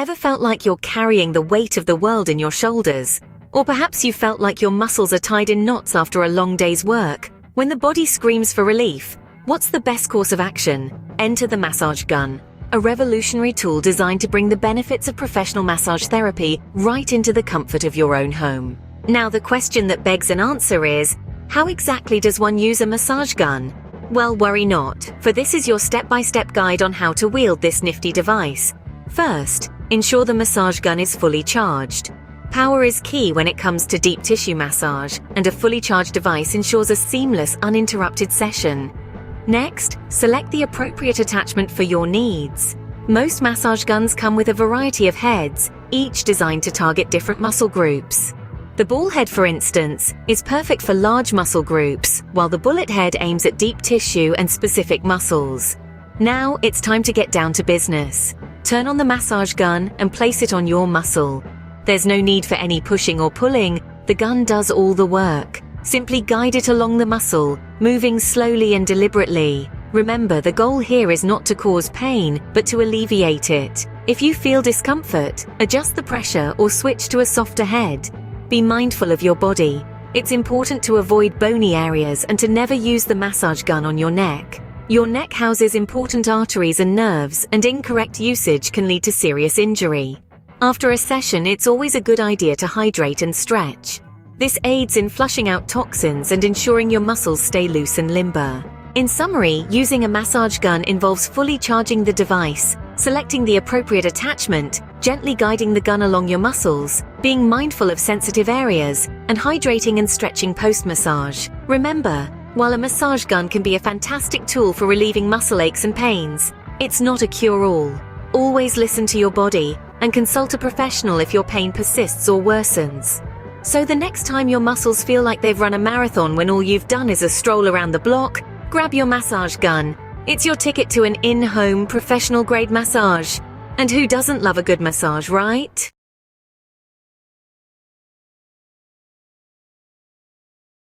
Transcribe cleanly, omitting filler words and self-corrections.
Ever felt like you're carrying the weight of the world in your shoulders? Or perhaps you felt like your muscles are tied in knots after a long day's work? When the body screams for relief, what's the best course of action? Enter the massage gun, a revolutionary tool designed to bring the benefits of professional massage therapy right into the comfort of your own home. Now, the question that begs an answer is, how exactly does one use a massage gun? Well, worry not, for this is your step-by-step guide on how to wield this nifty device. First, ensure the massage gun is fully charged. Power is key when it comes to deep tissue massage, and a fully charged device ensures a seamless, uninterrupted session. Next, select the appropriate attachment for your needs. Most massage guns come with a variety of heads, each designed to target different muscle groups. The ball head, for instance, is perfect for large muscle groups, while the bullet head aims at deep tissue and specific muscles. Now, it's time to get down to business. Turn on the massage gun and place it on your muscle. There's no need for any pushing or pulling, the gun does all the work. Simply guide it along the muscle, moving slowly and deliberately. Remember, the goal here is not to cause pain, but to alleviate it. If you feel discomfort, adjust the pressure or switch to a softer head. Be mindful of your body. It's important to avoid bony areas and to never use the massage gun on your neck. Your neck houses important arteries and nerves, and incorrect usage can lead to serious injury. After a session, it's always a good idea to hydrate and stretch. This aids in flushing out toxins and ensuring your muscles stay loose and limber. In summary, using a massage gun involves fully charging the device, selecting the appropriate attachment, gently guiding the gun along your muscles, being mindful of sensitive areas, and hydrating and stretching post-massage. Remember, while a massage gun can be a fantastic tool for relieving muscle aches and pains, it's not a cure-all. Always listen to your body and consult a professional if your pain persists or worsens. So the next time your muscles feel like they've run a marathon when all you've done is a stroll around the block, grab your massage gun. It's your ticket to an in-home, professional-grade massage. And who doesn't love a good massage, right?